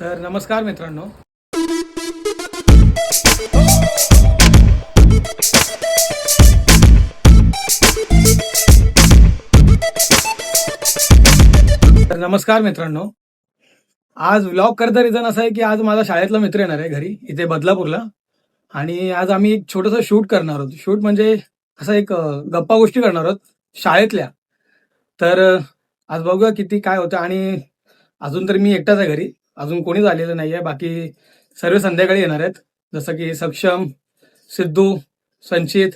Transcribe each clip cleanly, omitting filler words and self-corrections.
तर नमस्कार मित्रांनो. आज व्लॉग करता रिझन असं आहे की आज माझा शाळेतला मित्र येणार आहे घरी इथे बदलापूरला. आणि आज आम्ही एक छोटंसं शूट करणार आहोत. शूट म्हणजे असं एक गप्पा गोष्टी करणार आहोत शाळेतल्या. तर आज बघूया किती काय होतं. आणि अजून तर मी एकटाच आहे घरी, अजून कोणीच आलेलं नाही आहे. बाकी सर्व संध्याकाळी येणार आहेत, जसं की सक्षम, सिद्धू, संचित.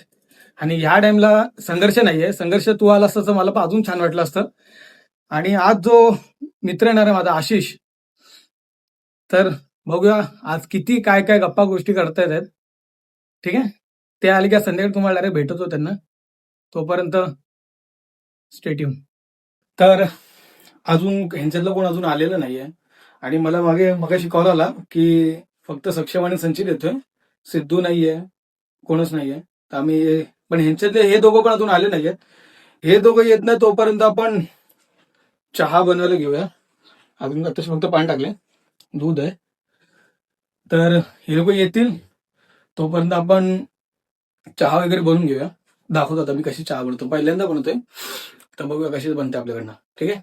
आणि ह्या टाइमला संघर्ष नाही आहे. संघर्ष तू आला असतं तर मला पण अजून छान वाटलं असतं. आणि आज जो मित्र येणार आहे माझा आशिष, तर बघूया आज किती काय काय गप्पा गोष्टी करता येतात. ठीक आहे, ते आले की संध्याकाळी तुम्हाला डायरेक्ट भेटतो त्यांना. तोपर्यंत स्टेट्यून. तर अजून ह्यांच्यातलं कोण अजून आलेलं नाहीये. आणि मला मगाशी कॉल आला की फक्त सक्षम आणि संचित येतोय, सिद्धू नाहीये, कोणच नाहीये. तर आम्ही पण ह्यांच्यातले हे दोघं पण अजून आले नाहीये. हे दोघं येत नाही तोपर्यंत आपण चहा बनवायला घेऊया. अजून आता फक्त पाणी टाकले, दूध आहे. तर हे लोक येतील तोपर्यंत आपण चहा वगैरे बनवून घेऊया. दाखवतो आता मी कशी चहा बनवतो, पहिल्यांदा बनवतोय. तर बघूया कशी बनते आपल्याकडनं. ठीक आहे.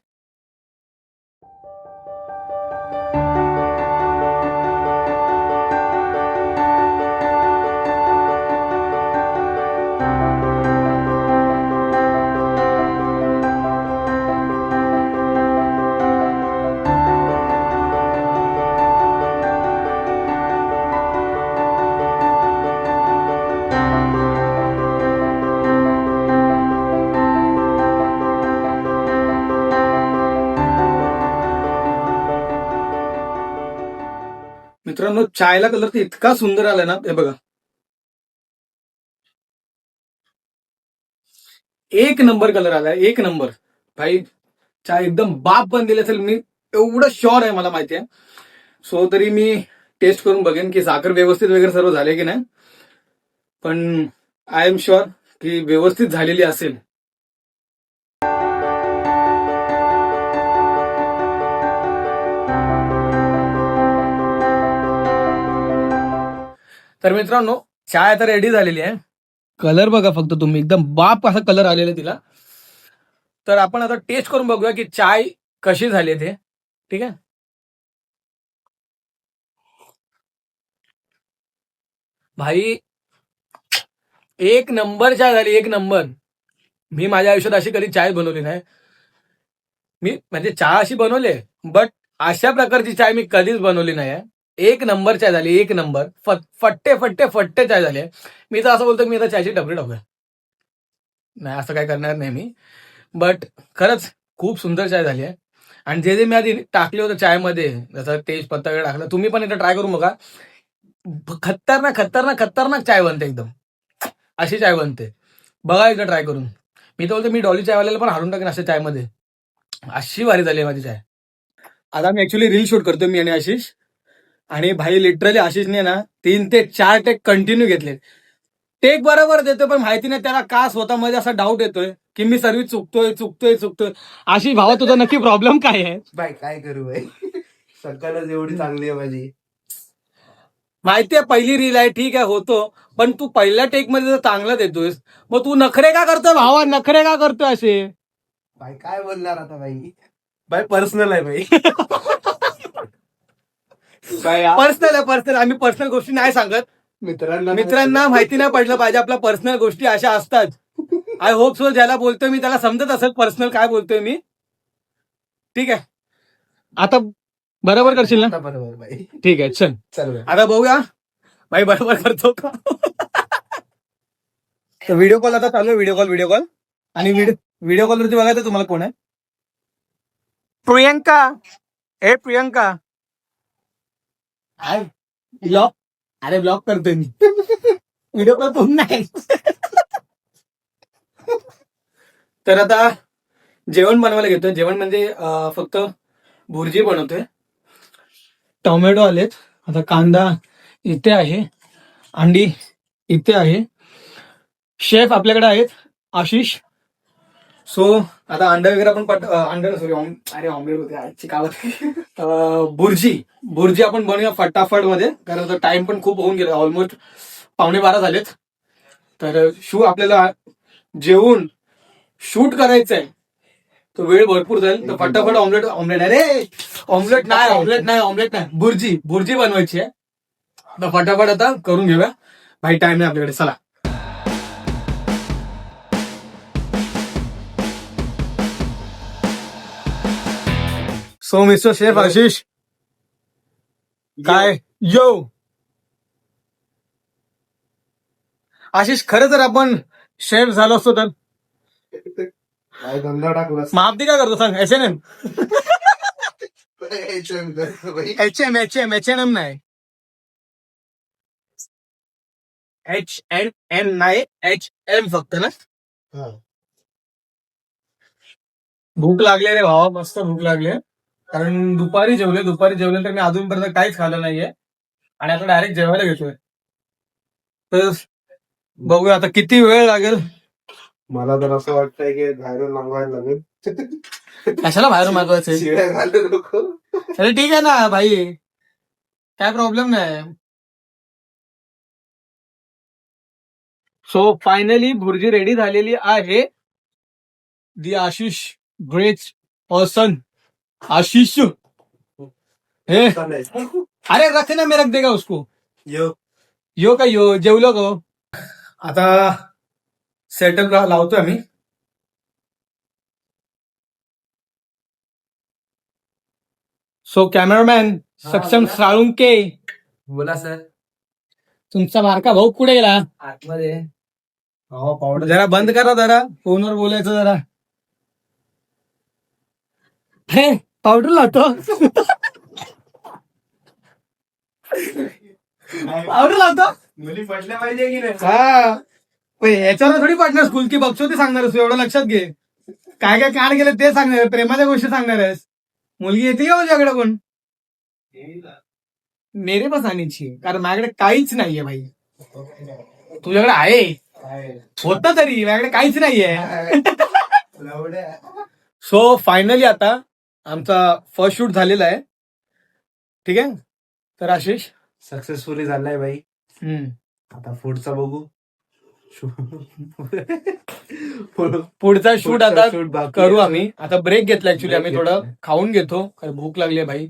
मित्रांनो, चायला कलर तर इतका सुंदर आलाय ना, हे बघा. एक नंबर कलर आलाय, एक नंबर. भाई चाय एकदम बाप बनलेली असेल, मी एवढं शुअर आहे, मला माहिती आहे. सो तरी मी टेस्ट करून बघेन की साखर व्यवस्थित वगैरे सर्व झाले की नाही. पण आय एम शुअर की व्यवस्थित झालेली असेल. तर मित्रांनो, चाय आता रेडी झालेली आहे. कलर बघा फक्त तुम्ही, एकदम बाप असा कलर आलेला तिला. तर आपण आता टेस्ट करून बघूया की चाय कशी झाली ते. ठीक आहे. भाई एक नंबर चाय झाली, एक नंबर. मी माझ्या आयुष्यात अशी कधी चाय बनवली नाही. मी म्हणजे चहा अशी बनवले, बट अशा प्रकारची चाय मी कधीच बनवली नाही आहे. एक नंबर चाय झाली, एक नंबर. फट्टे फट्टे फट्टे चाय झाले. मी तर असं बोलतो मी आता चायची टपरी टाकूया. नाही, असं काय करणार नाही मी. बट खरंच खूप सुंदर चाय झाली आहे. आणि जे जे मी आधी टाकले होते चायमध्ये, जसं तेजपत्ता वगैरे टाकलं, तुम्ही पण एकदा ट्राय करून बघा. खतरनाक खतरनाक खतरनाक चाय बनते एकदम. अशी चाय बनते, बघा एकदा ट्राय करून. मी तर बोलतो मी डॉली चायवाल्याला पण हारून टाकेन अशा चायमध्ये. अशी भारी झाली आहे माझी चाय. आता मी ऍक्च्युली रील शूट करतोय, मी आणि आशिष. आणि भाई लिटरली आशिषने ना 3 ते 4 टेक कंटिन्यू घेतले. टेक बरोबर देतोय, पण माहिती नाही त्याला का स्वतःमध्ये असा डाऊट येतोय की मी सर्व्हिस चुकतोय चुकतोय चुकतोय. आशिष भावा, तुझा नक्की प्रॉब्लेम काय आहे? बाय काय करू बाई, सकाळच एवढी चांगली आहे माझी. माहितीये पहिली रील आहे, ठीक आहे, होतो. पण तू पहिल्या टेक मध्ये जर चांगला देतोयस, मग तू नखरे का करतोय भावा, नखरे का करतोय असे? बाई काय बोलणार आता बाई, बाई पर्सनल आहे बाई. पर्सनल आहे, पर्सनल. आम्ही पर्सनल गोष्टी नाही सांगत. मित्रांना माहिती नाही पडलं पाहिजे आपल्या पर्सनल गोष्टी अशा असतात. आय होप सो ज्याला बोलतोय मी त्याला समजत असेल पर्सनल काय बोलतोय मी. ठीक आहे, आता बरोबर करशील ना? बरोबर बाई. ठीक आहे, चल चल आता बघूया भाई बरोबर करतो का. तर व्हिडिओ कॉल आता चालू आहे, व्हिडिओ कॉल. आणि व्हिडिओ कॉलवरती बघायचं तुम्हाला कोण आहे. प्रियंका. ए प्रियंका. ब्लॉग, अरे ब्लॉग करतोय मी. व्हिडिओ कॉल कोण नाही. तर आता जेवण बनवायला घेतोय. जेवण म्हणजे फक्त भुर्जी बनवतोय. टोमॅटो आलेत, आता कांदा इथे आहे, अंडी इथे आहे. शेफ आपल्याकडे आहेत, आशिष. सो आता अंडे वगैरे आपण अंडे सॉरी अरे ऑमलेट होते आजची कावत बुर्जी आपण बनवूया फटाफट मध्ये, कारण आता टाइम पण खूप होऊन गेला, ऑलमोस्ट 11:15 झालेत. तर आपल्याला जेवून शूट करायचंय, तो वेळ भरपूर जाईल. तर फटाफट ऑमलेट अरे ऑमलेट नाही बुर्जी बनवायची आहे. तर फटाफट आता करून घेऊया भाई, टाइम नाही आपल्याकडे, चला. सो मिस्टर शेफ आशिष, काय यो आशिष, खरं तर आपण शेफ झालो असतो तर काय धंदा टाकला माप दे, काय करतो सांग? H&M नाही, H&M नाही, HM फक्त ना. भूक लागली रे भावा, मस्त भूक लागली, कारण दुपारी जेवले तर मी अजूनपर्यंत काहीच खाल्लं नाहीये, आणि आता डायरेक्ट जेवायला घेतोय. तर बघूया आता किती वेळ लागेल. मला तर असं वाटतंय की बाहेरून मागवायला लागेल. कशाला बाहेरून मागवायचं? शिव्या घालते लोक. अरे ठीक आहे ना भाई, काय प्रॉब्लेम नाही. सो फायनली भुर्जी रेडी झालेली आहे. दी आशिष ग्रेट पर्सन, आशिष हे अरे रखना मैं रख देगा उसको. यो का यो जेवलो का? आता सेटअप लावतोय आम्ही. सो कॅमेरामॅन सक्षम साळुंके, बोला सर. तुमचा बारका भाऊ कुठे गेला? आतमध्ये. पावडर जरा बंद करा, जरा फोनवर बोलायचं जरा. हे पावडर लावतो, पावडर लावतो. मुली पटल्या पाहिजे की नाही. हा याच्यावर थोडी पार्टनर स्कूल की बक्षोती सांगणार आहेस, एवढं लक्षात घे. काय काय कांड गेले ते सांगणार, प्रेमाच्या गोष्टी सांगणार आहेस. मुलगी येते का तुझ्याकडे पण? मेरे पास आणायची, कारण माझ्याकडे काहीच नाहीये भाई. तुझ्याकडे आहे, होतं तरी माझ्याकडे काहीच नाहीये. सो फायनली आता आमचा फर्स्ट शूट झालेला आहे, ठीक आहे. तर आशिष सक्सेसफुली झालाय भाई. आता पुढचा बघू. पुढचा शूट आता बाकी करू आम्ही. आता ब्रेक घेतला ऍक्च्युली आम्ही, थोडं खाऊन घेतो, कारण भूक लागली आहे भाई.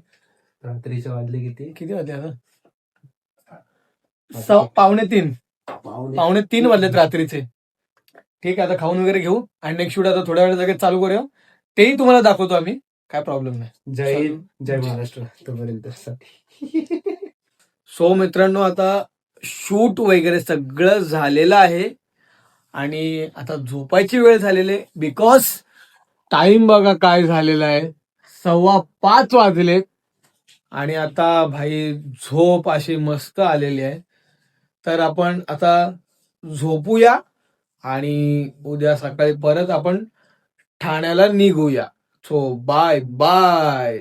रात्रीचे वाजले किती वाजले आता? 2:45 3:45 वाजलेत रात्रीचे. ठीक आहे, आता खाऊन वगैरे घेऊ आणि नेक्स्ट शूट आता थोड्या वेळ लगेच चालू करूया. तेही तुम्हाला दाखवतो आम्ही, काय प्रॉब्लेम नाही. जय हिंद, जय महाराष्ट्र. तोपर्यंत सो मित्रांनो, आता शूट वगैरे सगळं झालेलं आहे आणि आता झोपायची वेळ झालेली आहे. बिकॉज टाइम बघा काय झालेला आहे, 5:15 वाजले आणि आता भाई झोप अशी मस्त आलेली आहे. तर आपण आता झोपूया आणि उद्या सकाळी परत आपण ठाण्याला निघूया. So bye bye.